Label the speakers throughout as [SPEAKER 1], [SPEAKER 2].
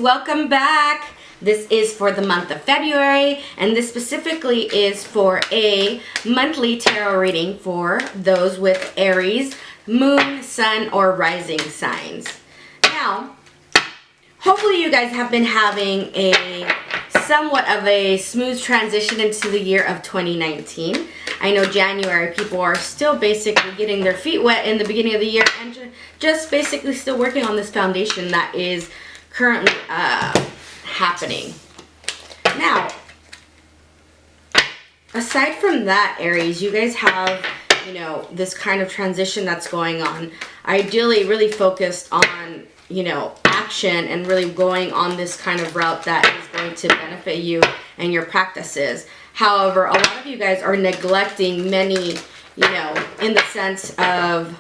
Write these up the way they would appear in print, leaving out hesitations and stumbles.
[SPEAKER 1] welcome back. This is for the month of February, and this specifically is for a monthly tarot reading for those with Aries, moon, sun, or rising signs. Now, hopefully you guys have been having a somewhat of a smooth transition into the year of 2019. I know January people are still basically getting their feet wet in the beginning of the year and just basically still working on this foundation that is currently happening. Now, aside from that, Aries, you guys have, you know, this kind of transition that's going on. Ideally, really focused on, you know, action and really going on this kind of route that is going to benefit you and your practices. However, a lot of you guys are neglecting many, you know, in the sense of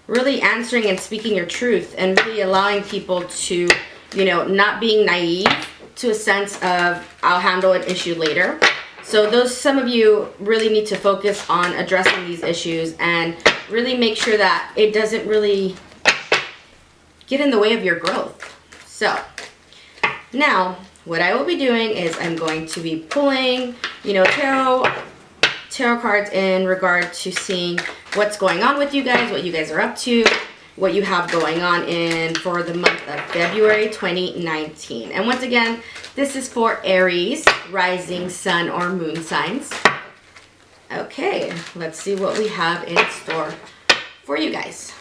[SPEAKER 1] really answering and speaking your truth and really allowing people to, you know, not being naive to a sense of I'll handle an issue later. So some of you really need to focus on addressing these issues and really make sure that it doesn't really get in the way of your growth. So now what I will be doing is I'm going to be pulling, you know, tarot cards in regard to seeing what's going on with you guys, what you guys are up to, what you have going on for the month of February 2019. And once again, this is for Aries, rising, sun, or moon signs. Okay, let's see what we have in store for you guys.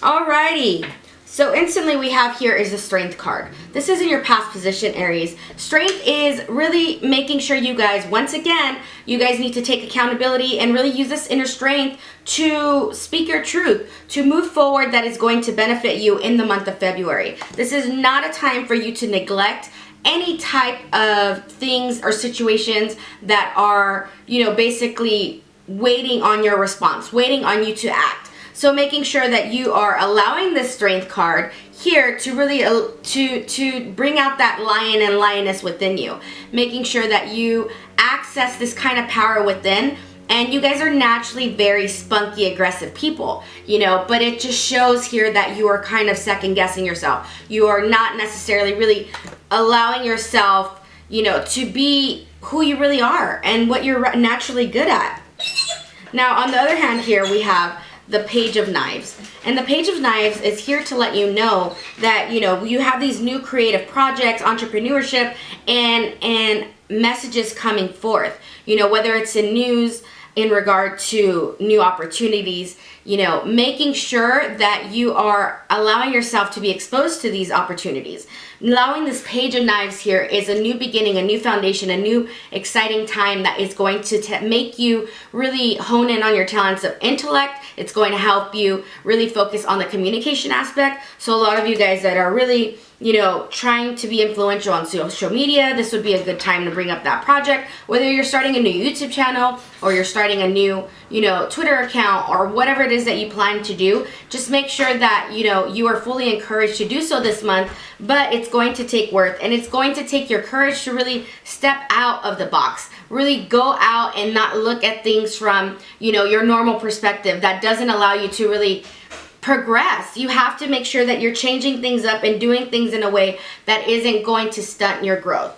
[SPEAKER 1] Alrighty, so instantly we have here is the Strength card. This is in your past position, Aries. Strength is really making sure you guys, once again, you guys need to take accountability and really use this inner strength to speak your truth, to move forward that is going to benefit you in the month of February. This is not a time for you to neglect any type of things or situations that are, you know, basically waiting on your response, waiting on you to act. So making sure that you are allowing this Strength card here to really to bring out that lion and lioness within you. Making sure that you access this kind of power within. And you guys are naturally very spunky, aggressive people, you know, but it just shows here that you are kind of second guessing yourself. You are not necessarily really allowing yourself, you know, to be who you really are and what you're naturally good at. Now, on the other hand here, we have the Page of Knives. And the Page of Knives is here to let you know that, you know, you have these new creative projects, entrepreneurship, and messages coming forth. You know, whether it's in news, in regard to new opportunities, you know, making sure that you are allowing yourself to be exposed to these opportunities. Allowing this Page of Knives here is a new beginning, a new foundation, a new exciting time that is going to make you really hone in on your talents of intellect. It's going to help you really focus on the communication aspect. So a lot of you guys that are really, you know, trying to be influential on social media, this would be a good time to bring up that project. Whether you're starting a new YouTube channel or you're starting a new, you know, Twitter account or whatever it is that you plan to do, just make sure that, you know, you are fully encouraged to do so this month. But it's going to take work, and it's going to take your courage to really step out of the box. Really go out and not look at things from, you know, your normal perspective. That doesn't allow you to really progress. You have to make sure that you're changing things up and doing things in a way that isn't going to stunt your growth.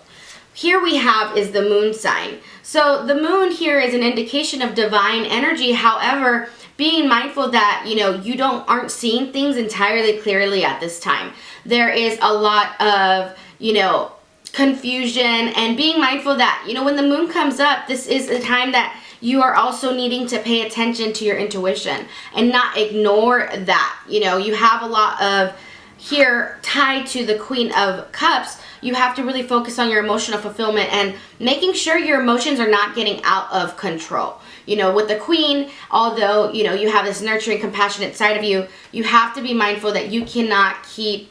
[SPEAKER 1] Here we have is the moon sign. So the moon here is an indication of divine energy. However, being mindful that, you know, you aren't seeing things entirely clearly at this time. There is a lot of, you know, confusion, and being mindful that, you know, when the moon comes up, this is a time that you are also needing to pay attention to your intuition and not ignore that. You know, you have a lot of here tied to the Queen of Cups. You have to really focus on your emotional fulfillment and making sure your emotions are not getting out of control. You know, with the Queen, although, you know, you have this nurturing, compassionate side of you, you have to be mindful that you cannot keep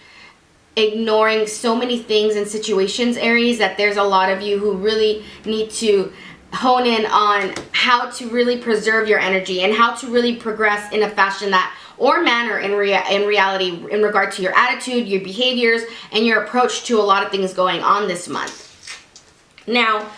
[SPEAKER 1] ignoring so many things and situations, Aries, that there's a lot of you who really need to hone in on how to really preserve your energy and how to really progress in a fashion that or manner in reality in regard to your attitude, your behaviors, and your approach to a lot of things going on this month. Now,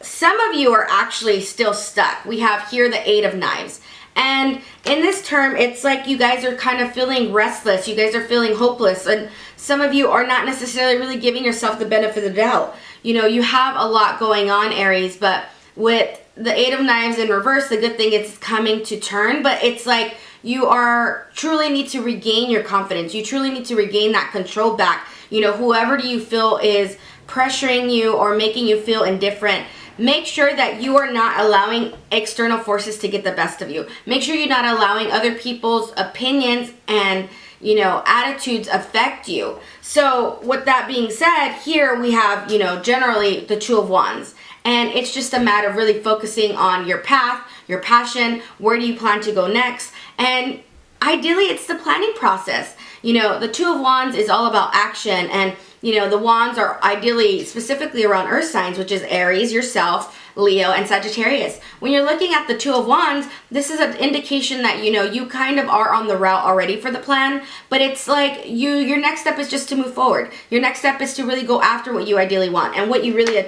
[SPEAKER 1] some of you are actually still stuck. We have here the Eight of Knives. And in this term, it's like you guys are kind of feeling restless. You guys are feeling hopeless. And some of you are not necessarily really giving yourself the benefit of the doubt. You know, you have a lot going on, Aries, but with the Eight of Knives in reverse, the good thing is it's coming to turn. But it's like you are truly need to regain your confidence. You truly need to regain that control back. You know, whoever do you feel is pressuring you or making you feel indifferent, make sure that you are not allowing external forces to get the best of you. Make sure you're not allowing other people's opinions and, you know, attitudes affect you. So with that being said, here we have, you know, generally the Two of Wands. And it's just a matter of really focusing on your path, your passion, where do you plan to go next? And ideally, it's the planning process. You know, the Two of Wands is all about action, and you know, the wands are ideally specifically around earth signs, which is Aries, yourself, Leo, and Sagittarius. When you're looking at the Two of Wands, this is an indication that, you know, you kind of are on the route already for the plan, but it's like your next step is just to move forward. Your next step is to really go after what you ideally want and what you really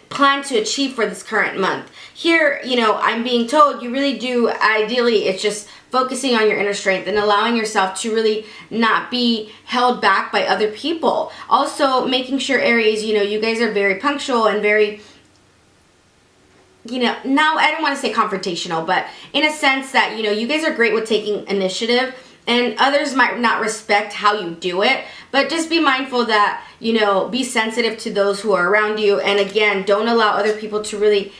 [SPEAKER 1] plan to achieve for this current month. Here, you know, I'm being told you really do, ideally, it's just focusing on your inner strength and allowing yourself to really not be held back by other people. Also, making sure, Aries, you know, you guys are very punctual and very, you know, now I don't want to say confrontational, but in a sense that, you know, you guys are great with taking initiative, and others might not respect how you do it, but just be mindful that, you know, be sensitive to those who are around you. And again, don't allow other people to really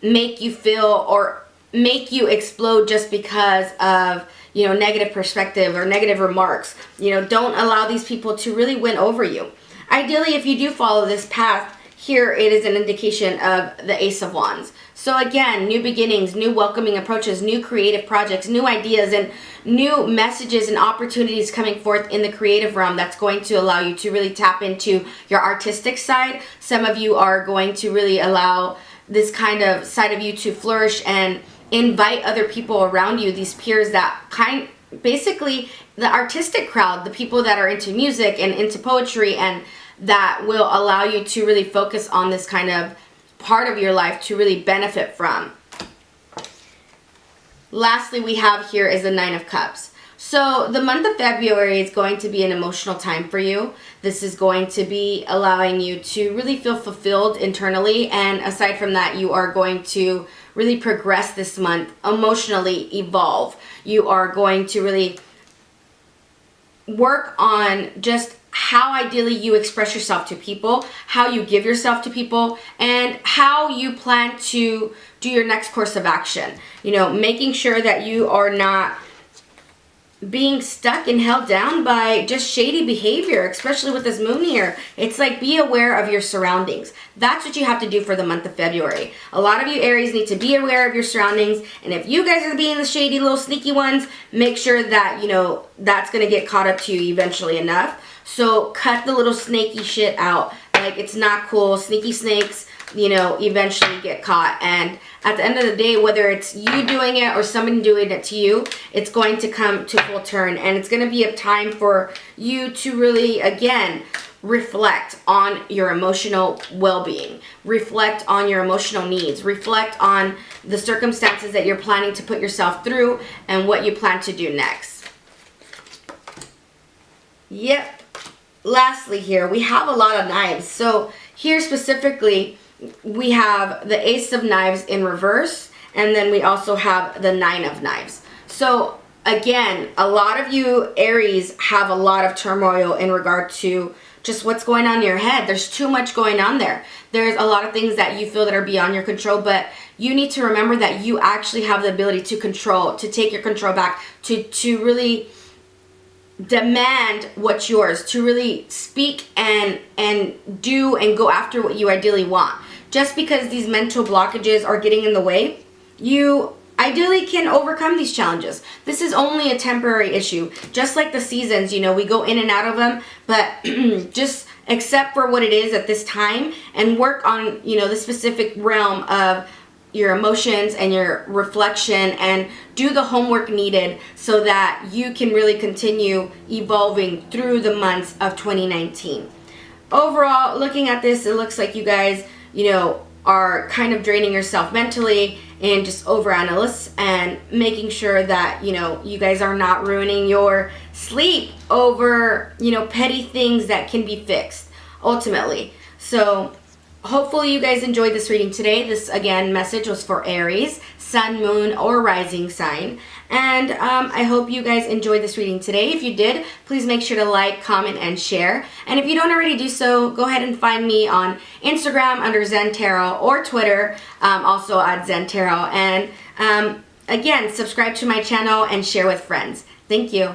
[SPEAKER 1] make you feel or make you explode just because of, you know, negative perspective or negative remarks. You know, don't allow these people to really win over you. Ideally, if you do follow this path, here it is an indication of the Ace of Wands. So again, new beginnings, new welcoming approaches, new creative projects, new ideas, and new messages and opportunities coming forth in the creative realm that's going to allow you to really tap into your artistic side. Some of you are going to really allow this kind of side of you to flourish and invite other people around you, these peers that basically the artistic crowd, the people that are into music and into poetry, and that will allow you to really focus on this kind of part of your life to really benefit from. Lastly, we have here is the Nine of Cups. So the month of February is going to be an emotional time for you. This is going to be allowing you to really feel fulfilled internally. And aside from that, you are going to really progress this month, emotionally evolve. You are going to really work on just how ideally you express yourself to people, how you give yourself to people, and how you plan to do your next course of action. You know, making sure that you are not being stuck and held down by just shady behavior, especially with this moon here. It's like, be aware of your surroundings. That's what you have to do for the month of February. A lot of you Aries need to be aware of your surroundings, and if you guys are being the shady little sneaky ones, make sure that, you know, that's going to get caught up to you eventually enough. So cut the little snaky shit out. Like, it's not cool. Sneaky snakes, you know, eventually get caught. And at the end of the day, whether it's you doing it or somebody doing it to you, it's going to come to full turn. And it's going to be a time for you to really, again, reflect on your emotional well-being. Reflect on your emotional needs. Reflect on the circumstances that you're planning to put yourself through and what you plan to do next. Yep. Lastly here, we have a lot of knives. So here specifically, we have the Ace of Knives in reverse, and then we also have the Nine of Knives. So again, a lot of you Aries have a lot of turmoil in regard to just what's going on in your head. There's too much going on there. There's a lot of things that you feel that are beyond your control, but you need to remember that you actually have the ability to control, to take your control back, to really demand what's yours, to really speak and do and go after what you ideally want. Just because these mental blockages are getting in the way, you ideally can overcome these challenges. This is only a temporary issue. Just like the seasons, you know, we go in and out of them, but just accept for what it is at this time and work on, you know, the specific realm of your emotions and your reflection, and do the homework needed so that you can really continue evolving through the months of 2019. Overall, looking at this, it looks like you guys, you know, are kind of draining yourself mentally and just overanalysis, and making sure that, you know, you guys are not ruining your sleep over, you know, petty things that can be fixed ultimately. So hopefully you guys enjoyed this reading today. This, again, message was for Aries, sun, moon, or rising sign. And I hope you guys enjoyed this reading today. If you did, please make sure to like, comment, and share. And if you don't already do so, go ahead and find me on Instagram under Zen Tarot, or Twitter, also at Zen Tarot. And again, subscribe to my channel and share with friends. Thank you.